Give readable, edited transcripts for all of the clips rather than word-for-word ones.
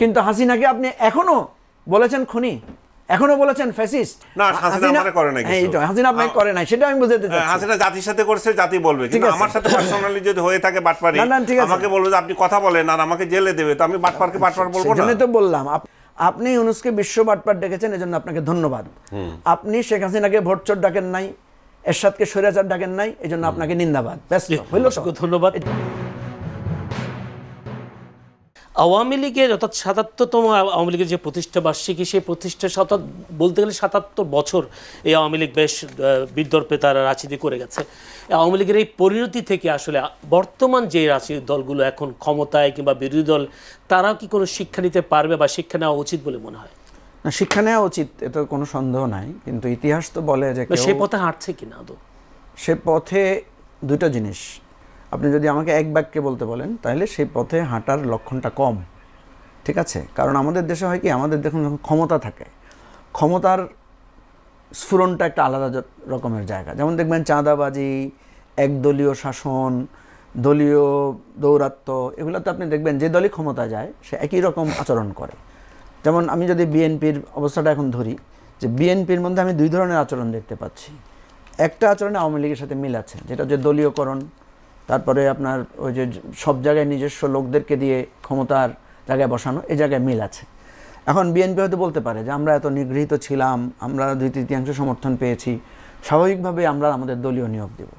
কিন্তু হাসিনাকে আপনি এখনো বলেছেন খুনি, এখনো বলেছেন ফ্যাসিস্ট। না, হাসিনা আমারে করে নাই কিছু। হাসিনা আপনাকে করে নাই, সেটা আমি বুঝাতে চাচ্ছি। হাসিনা জাতির সাথে করছে, জাতি বলবে, কিন্তু আমার সাথে পার্সোনালি যদি হয়ে থাকে বাটপারি, আমাকে বলবে যে আপনি কথা বলেন আর আমাকে জেলে দেবে, তো আমি বাটপারকে বাটপার বলবো না? সেজন্য তো বললাম, আপনি ইউনূসকে বিশ্ব বাটপার ডেকেছেন, এজন্য আপনাকে ধন্যবাদ। আপনি শেখ হাসিনাকে ভোটচোর ডাকেন নাই, এরশাদকে স্বৈরাচার ডাকেন নাই, এজন্য আপনাকে নিন্দাবাদ। ব্যস্ত হইল তো? ধন্যবাদ। আওয়ামী লীগের অর্থাৎ ৭৭তম আওয়ামী লীগের যে প্রতিষ্ঠা বার্ষিকী, সেই প্রতিষ্ঠা বলতে গেলে ৭৭ বছর এই আওয়ামী লীগ বেশ বিদ্যর্পে তারা রাজনীতি করে গেছে। আওয়ামী লীগের এই পরিণতি থেকে আসলে বর্তমান যে রাজনৈতিক দলগুলো এখন ক্ষমতায় কিংবা বিরোধী দল, তারাও কি কোনো শিক্ষা নিতে পারবে বা শিক্ষা নেওয়া উচিত বলে মনে হয়? না, শিক্ষা নেওয়া উচিত, এতে কোনো সন্দেহ নাই, কিন্তু ইতিহাস তো বলে যে সে পথে হাঁটছে কিনা আদৌ? সে পথে দুটো জিনিস, আপনি যদি আমাকে এক বাক্যে বলতে বলেন তাহলে সেই পথে হাঁটার লক্ষণটা কম, ঠিক আছে? কারণ আমাদের দেশে হয় কি, আমাদের দেখুন যখন ক্ষমতা থাকে, ক্ষমতার স্ফুরণটা একটা আলাদা রকমের জায়গা। যেমন দেখবেন চাঁদাবাজি, একদলীয় শাসন, দলীয় দৌরাত্ম্য, এগুলোতে আপনি দেখবেন যে দলই ক্ষমতা যায় সে একই রকম আচরণ করে। যেমন আমি যদি বিএনপির অবস্থাটা এখন ধরি, যে বিএনপির মধ্যে আমি দুই ধরনের আচরণ দেখতে পাচ্ছি। একটা আচরণে আওয়ামী লীগের সাথে মিল আছে, যেটা যে দলীয়করণ, তারপরে আপনার ওই যে সব জায়গায় নিজস্ব লোকদেরকে দিয়ে ক্ষমতার জায়গায় বসানো, এই জায়গায় মিল আছে। এখন বিএনপি হয়তো বলতে পারে যে আমরা এত নিগৃহীত ছিলাম, আমরা 2/3 সমর্থন পেয়েছি, স্বাভাবিকভাবে আমরা আমাদের দলীয় নিয়োগ দেব।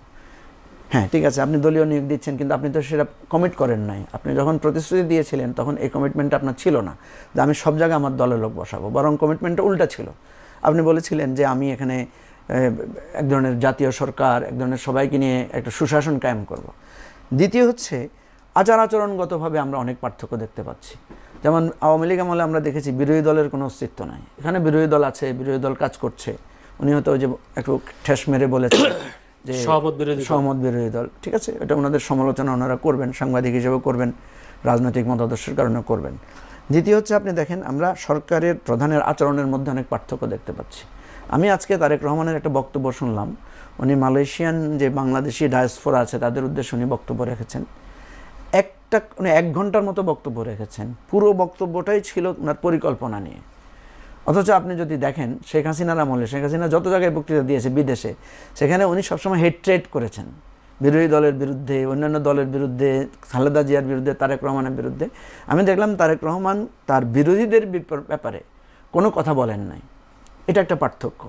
হ্যাঁ, ঠিক আছে, আপনি দলীয় নিয়োগ দিচ্ছেন, কিন্তু আপনি তো সেটা কমিট করেন নাই। আপনি যখন প্রতিশ্রুতি দিয়েছিলেন তখন এই কমিটমেন্টটা আপনার ছিল না যে আমি সব জায়গায় আমার দলের লোক বসাবো, বরং কমিটমেন্টটা উল্টা ছিল। আপনি বলেছিলেন যে আমি এখানে এক ধরনের জাতীয় সরকার, এক ধরনের সবাইকে নিয়ে একটা সুশাসন কায়েম করব। দ্বিতীয় হচ্ছে আচার আচরণগতভাবে আমরা অনেক পার্থক্য দেখতে পাচ্ছি। যেমন আওয়ামী লীগ আমলে আমরা দেখেছি বিরোধী দলের কোনো অস্তিত্ব নাই, এখানে বিরোধী দল আছে, বিরোধী দল কাজ করছে। উনি হয়তো ওই যে একটু ঠেস মেরে বলেছেন যে সহমত বিরোধী দল, ঠিক আছে, এটা ওনাদের সমালোচনা ওনারা করবেন, সাংবাদিক হিসেবে করবেন, রাজনৈতিক মতাদর্শের কারণে করবেন। দ্বিতীয় হচ্ছে আপনি দেখেন আমরা সরকারের প্রধানের আচরণের মধ্যে অনেক পার্থক্য দেখতে পাচ্ছি। আমি আজকে তারেক রহমানের একটা বক্তব্য শুনলাম, উনি মালয়েশিয়ান যে বাংলাদেশি ডায়াসপোরা আছে তাদের উদ্দেশ্যে উনি বক্তব্য রেখেছেন। উনি 1 ঘন্টার মতো বক্তব্য রেখেছেন, পুরো বক্তব্যটাই ছিল ওনার পরিকল্পনা নিয়ে। অথচ আপনি যদি দেখেন শেখ হাসিনার আমলে, শেখ হাসিনা যত জায়গায় বক্তৃতা দিয়েছে বিদেশে, সেখানে উনি সবসময় হেট্রেট করেছেন বিরোধী দলের বিরুদ্ধে, অন্যান্য দলের বিরুদ্ধে, খালেদা জিয়ার বিরুদ্ধে, তারেক রহমানের বিরুদ্ধে। আমি দেখলাম তারেক রহমান তার বিরোধীদের ব্যাপারে কোনো কথা বলেন নাই। এটা একটা পার্থক্য।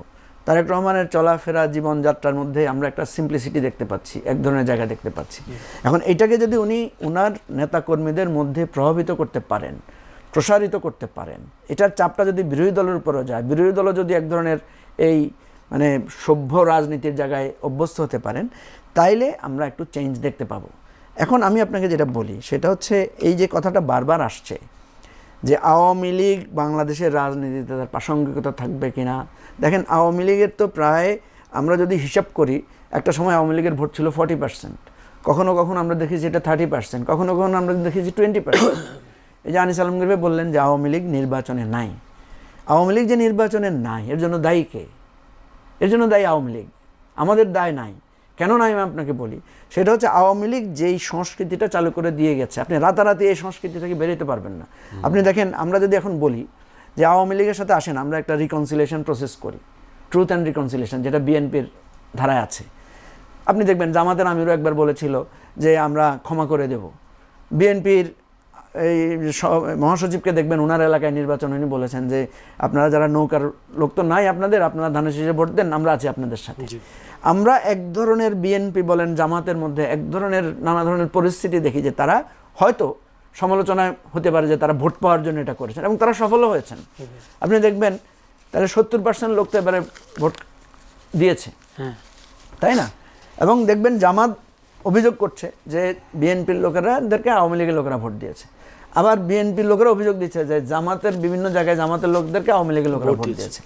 তারেক রহমানের চলাফেরা, জীবনযাত্রার মধ্যে আমরা একটা সিম্পলিসিটি দেখতে পাচ্ছি, এক ধরনের জায়গা দেখতে পাচ্ছি। এখন এইটাকে যদি উনি ওনার নেতাকর্মীদের মধ্যে প্রভাবিত করতে পারেন, প্রসারিত করতে পারেন, এটার চাপটা যদি বিরোধী দলের উপরও যায়, বিরোধী দলও যদি এক ধরনের এই মানে সভ্য রাজনীতির জায়গায় অভ্যস্ত হতে পারেন, তাইলে আমরা একটু চেঞ্জ দেখতে পাবো। এখন আমি আপনাকে যেটা বলি সেটা হচ্ছে এই যে কথাটা বারবার আসছে যে আওয়ামী লীগ বাংলাদেশের রাজনীতিতে তার প্রাসঙ্গিকতা থাকবে কিনা। দেখেন আওয়ামী লীগের তো প্রায়, আমরা যদি হিসাব করি, একটা সময় আওয়ামী লীগের ভোট ছিল 40%, কখনো কখনো আমরা দেখেছি এটা 30%, কখনো কখনো আমরা দেখেছি 20%। এই যে আনিস আলমগীর ভাই বললেন যে আওয়ামী লীগ নির্বাচনে নাই। আওয়ামী লীগ যে নির্বাচনে নাই এর জন্য দায়ী কে? এর জন্য দায়ী আওয়ামী লীগ, আমাদের দায় নাই। কেন নাই আমি আপনাকে বলি, সেটা হচ্ছে আওয়ামী লীগ যেই সংস্কৃতিটা চালু করে দিয়ে গেছে, আপনি রাতারাতি এই সংস্কৃতি থেকে বেরোতে পারবেন না। আপনি দেখেন আমরা যদি এখন বলি যে আওয়ামী লীগের সাথে আসেন আমরা একটা রিকনসিলিয়েশন প্রসেস করি, ট্রুথ অ্যান্ড রিকনসিলিয়েশন, যেটা বিএনপির ধারায় আছে। আপনি দেখবেন জামাতের আমিরও একবার বলেছিল যে আমরা ক্ষমা করে দেব। বিএনপির এই মহাসচিবকে দেখবেন ওনার এলাকায় নির্বাচন উনি বলেছেন যে আপনারা যারা নৌকার লোক তো নাই আপনাদের, আপনারা ধানের শীষে ভোট দেন, আমরা আছি আপনাদের সাথে। আমরা এক ধরনের বিএনপি বলেন জামাতের মধ্যে এক ধরনের নানা ধরনের পরিস্থিতি দেখি যে তারা হয়তো সমালোচনায় হতে পারে যে তারা ভোট পাওয়ার জন্য এটা করেছেন, এবং তারা সফলও হয়েছেন। আপনি দেখবেন তাহলে 70% লোক তো এবারে ভোট দিয়েছে, তাই না? এবং দেখবেন জামাত অভিযোগ করছে যে বিএনপির লোকেরাদেরকে আওয়ামী লীগের লোকেরা ভোট দিয়েছে, আবার বিএনপির লোকেরা অভিযোগ দিচ্ছে যে জামাতের বিভিন্ন জায়গায় জামাতের লোকদেরকে আওয়ামী লীগের লোকেরা ভোট দিয়েছে।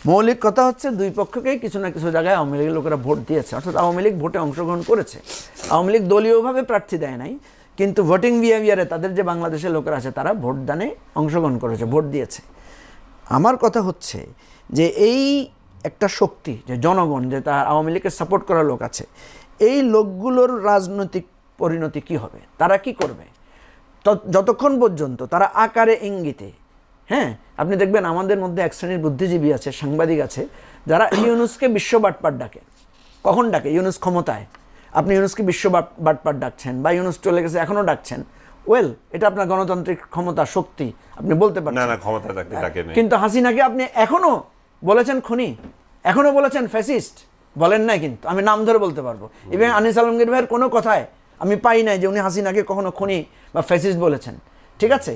মৌলিক কথা হচ্ছে দুই পক্ষকেই কিছু না কিছু জায়গায় আওয়ামী লীগের লোকেরা ভোট দিয়েছে, অর্থাৎ আওয়ামী লীগ ভোটে অংশগ্রহণ করেছে। আওয়ামী লীগ দলীয়ভাবে প্রার্থী দেয় নাই, কিন্তু ভোটিং বিহেভিয়ারে তাদের যে বাংলাদেশের লোকেরা আছে তারা ভোটদানে অংশগ্রহণ করেছে, ভোট দিয়েছে। আমার কথা হচ্ছে যে এই একটা শক্তি যে জনগণ, যে তার আওয়ামী লীগকে সাপোর্ট করার লোক আছে, এই লোকগুলোর রাজনৈতিক পরিণতি কি হবে, তারা কি করবে? যতক্ষণ পর্যন্ত তারা আকারে ইঙ্গিতে, হ্যাঁ, আপনি দেখবেন আমাদের মধ্যে এক শ্রেণীর বুদ্ধিজীবী আছে, সাংবাদিক আছে, যারা ইউনুসকে বিশ্ব বাটপার ডাকে। কখন ডাকে? ইউনুস ক্ষমতায়। আপনি ইউনুসকে বিশ্ব বাটপার ডাকছেন বা ইউনুস চলে গেছে এখনও ডাকছেন। এটা আপনার গণতান্ত্রিক ক্ষমতা, শক্তি, আপনি বলতে পারেন। না ক্ষমতা থাকতে ডাকে না। কিন্তু হাসিনাকে আপনি এখনো বলেছেন খুনি, এখনো বলেছেন ফ্যাসিস্ট, বলেন নাই কিন্তু আমি নাম ধরে বলতে পারবো। এবং আনিস আলমগীর ভাইয়ের কোনো কথায় আমি পাই নাই যে উনি হাসিনাকে কখনো খুনি বা ফ্যাসিস্ট বলেছেন। ঠিক আছে,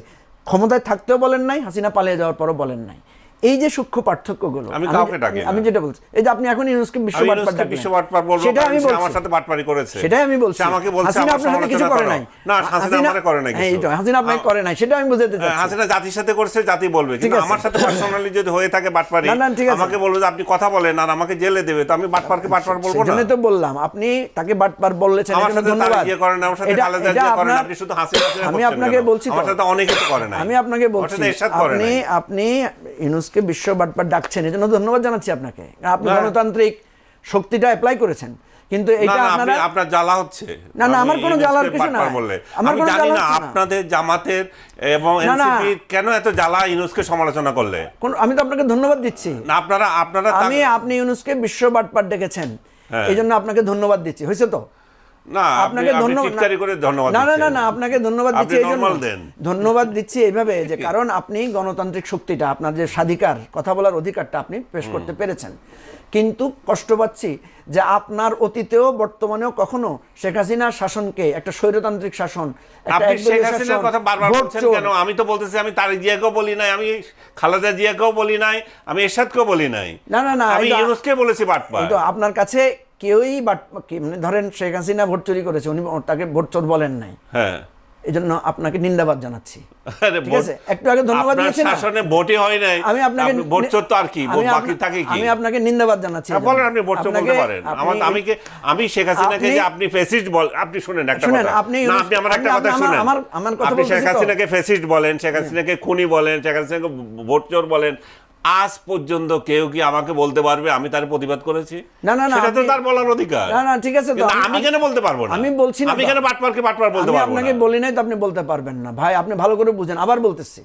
ক্ষমতায় থাকতেও বলেন নাই, হাসিনা পালিয়ে যাওয়ার পরও বলেন নাই। এই যে সূক্ষ্ম পার্থক্যগুলো আমি যেটা বলছি, এই যে আপনি এখন ইউনুসকে বিশ্ব বাটপার ডাকলেন, সেটা আমি বলছি, আমার সাথে বাটপারি করেছে, সেটাই আমি বলছি। আমাকে বলছে হাসিনা আপনার সাথে কিছু করে নাই। না, হাসিনা আমারে করে নাই কিছু। এই তো হাসিনা আপনাকে করে নাই, সেটা আমি বুঝাতে চাচ্ছি। হাসিনা জাতির সাথে করছে, জাতি বলবে, কিন্তু আমার সাথে পার্সোনালি যদি হয়ে থাকে বাটপারি, আমাকে বলবে যে আপনি কথা বলেন আর আমাকে জেলে দেবে, তো আমি বাটপারকে বাটপার বলবো না। সেজন্যই তো বললাম, আপনি তাকে বাটপার বলেছেন, আমার সাথে ধন্যবাদ। ইয়ে করেন, আমার সাথে খালেদা জিয়া করেন, আপনি শুধু হাসিনা করছেন। আমি আপনাকে বলছি, আমার সাথে অনেকে তো করে নাই। আমি আপনাকে বলছি, আপনি ইউনুসকে বিশ্ব বাটপার ডাকছেন, এজন্য ধন্যবাদ জানাচ্ছি আপনাকে। আপনি গণতান্ত্রিক শক্তিটা অ্যাপ্লাই করেছেন, কিন্তু এটা আপনার জ্বালা হচ্ছে। না আমার কোনো জ্বালার কিছু না। আমি জানি না আপনাদের জামাতের এবং এনসিপির কেন এত জ্বালা ইউনুসকে সমালোচনা করলে। আমি তো আপনাকে ধন্যবাদ দিচ্ছি। না আপনারা আপনি ইউনুসকে বিশ্ব বাটপার ডেকেছেন, এই জন্য আপনাকে ধন্যবাদ দিচ্ছি, হয়েছে তো? না আপনাকে ধন্যবাদ। না আপনাকে ধন্যবাদ দিচ্ছি, ধন্যবাদ দিচ্ছি এইভাবে যে কারণ আপনি গণতান্ত্রিক শক্তিটা, আপনার যে স্বাধিকার, কথা বলার অধিকারটা আপনি পেশ করতে পেরেছেন। কিন্তু কষ্ট পাচ্ছি যে আপনার অতীতেও বর্তমানেও কখনো শেখ হাসিনার শাসনকে একটা স্বৈরতান্ত্রিক শাসন, আপনি শেখ হাসিনার কথা বারবার বলছেন কেন? আমি তো বলতেছি, আমি তারেক জিয়াকেও বলি নাই, আমি খালেদা জিয়াকেও বলি নাই, আমি এরশাদকেও বলি নাই। না আমি ইউনুসকে বলেছি বাটপার। তো আপনার কাছে কেউই মানে ধরেন শেখ হাসিনা ভোট চুরি করেছে, উনি তাকে ভোট চোর বলেন নাই, হ্যাঁ, এই জন্য আপনাকে নিন্দাবাদ জানাচ্ছি। ঠিক আছে, একটু আগে ধন্যবাদ দিয়েছি না, শাসনে ভোটই হয় নাই, আমি আপনাকে ভোট চোর তো আর কি, বাকি থাকে কি? আমি আপনাকে নিন্দাবাদ জানাচ্ছি। বলেন, আপনি ভোট চোর বলতে পারেন। আমি শেখ হাসিনাকে যে আপনি ফ্যাসিস্ট বল, আপনি শুনেন একটা কথা, আপনি আমার একটা কথা শুনেন। আমার কথা, আপনি শেখ হাসিনাকে ফ্যাসিস্ট বলেন, শেখ হাসিনাকে খুনি বলেন, শেখ হাসিনাকে ভোট চোর বলেন, আজ পর্যন্ত কেউ কি আমাকে বলতে পারবে আমি তার প্রতিবাদ করেছি? না সেটা তো তার বলার অধিকার। না ঠিক আছে, তো আমি কেন বলতে পারবো না? আমি বলছি না, আমি কেন বাটপারকে বাটপার বলতে পারবো না? আপনাকে বলি নাই তো আপনি বলতে পারবেন না। ভাই, আপনি ভালো করে বুঝেন, আবার বলতেছি,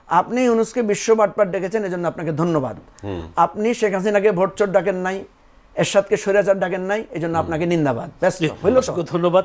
আপনি ইউনুসকে বিশ্ব বাটপার ডেকেছেন, এজন্য আপনাকে ধন্যবাদ। আপনি শেখ হাসিনাকে ভোট চোর ডাকেন নাই, এরশাদকে স্বৈরাচার ডাকেন নাই, এজন্য আপনাকে নিন্দাবাদ। ব্যস্ত হইল, ধন্যবাদ।